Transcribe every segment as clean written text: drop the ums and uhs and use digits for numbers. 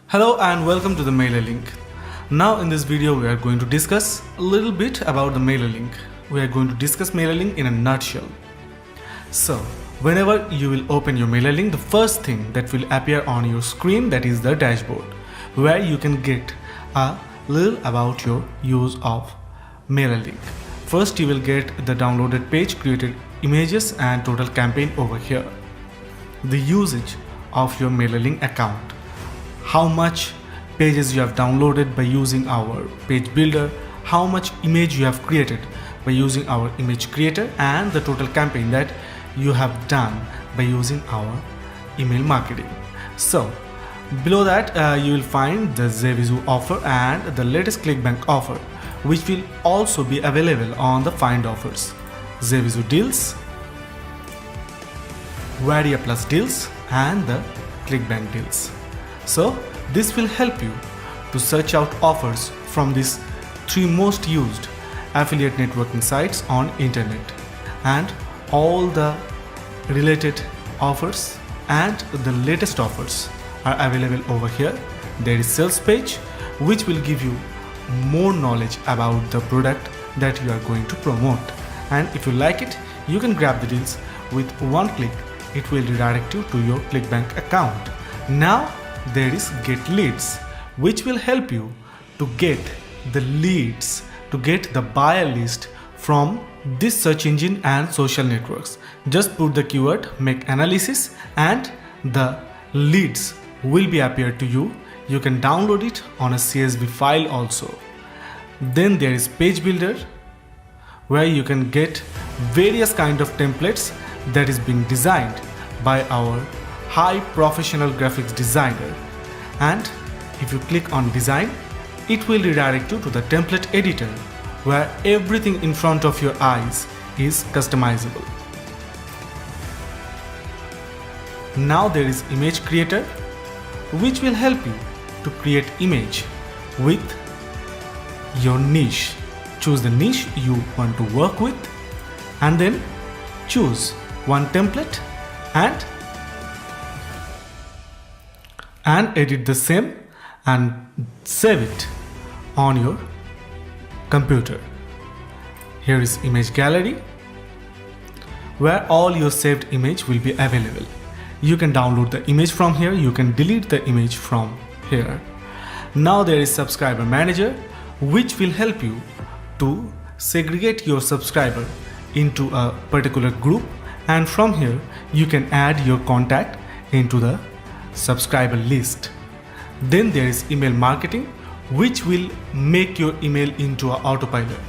Hello and welcome to the MailerLink. Now in this video we are going to discuss a little bit about the MailerLink. We are going to discuss MailerLink in a nutshell. So whenever you will open your MailerLink, the first thing that will appear on your screen, that is the dashboard, where you can get a little about your use of MailerLink. First you will get the downloaded page, created images and total campaign over here. The usage of your MailerLink account, how much pages you have downloaded by using our page builder, how much image you have created by using our image creator, and the total campaign that you have done by using our email marketing. So below that you will find the Zevizu offer and the latest ClickBank offer, which will also be available on the Find offers, Zevizu deals, Varia Plus deals and the ClickBank deals. So this will help you to search out offers from these three most used affiliate networking sites on internet, and all the related offers and the latest offers are available over here. There is sales page, which will give you more knowledge about the product that you are going to promote, and if you like it, you can grab the deals with one click. It will redirect you to your ClickBank account. Now there is Get Leads, which will help you to get the leads, to get the buyer list from this search engine and social networks. Just put the keyword, make analysis, and the leads will be appear to you. You can download it on a CSV file also. Then there is Page Builder, where you can get various kind of templates that is being designed by our high professional graphics designer, and if you click on design, it will redirect you to the template editor, where everything in front of your eyes is customizable. Now there is Image Creator, which will help you to create image with your niche. Choose the niche you want to work with and then choose one template and edit the same and save it on your computer. Here is Image Gallery, where all your saved image will be available. You can download the image from here, you can delete the image from here. Now there is Subscriber Manager, which will help you to segregate your subscriber into a particular group, and from here you can add your contact into the subscriber list. Then there is Email Marketing, which will make your email into an autopilot.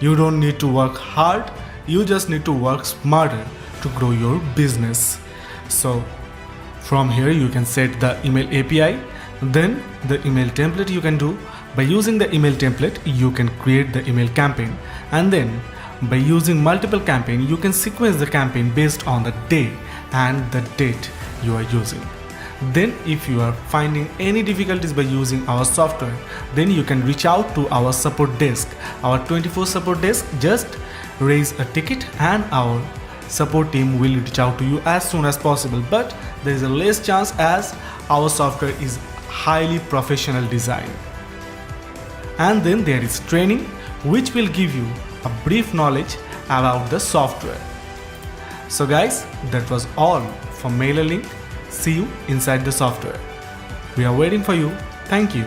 You don't need to work hard, you just need to work smarter to grow your business. So from here you can set the email API, then the email template you can do. By using the email template, you can create the email campaign, and then by using multiple campaign, you can sequence the campaign based on the day and the date you are using. Then if you are finding any difficulties by using our software, then you can reach out to our support desk, our 24 support desk. Just raise a ticket and our support team will reach out to you as soon as possible, but there is a less chance as our software is highly professional design. And then there is training, which will give you a brief knowledge about the software. So guys, that was all for MailerLink. See you inside the software. We are waiting for you. Thank you.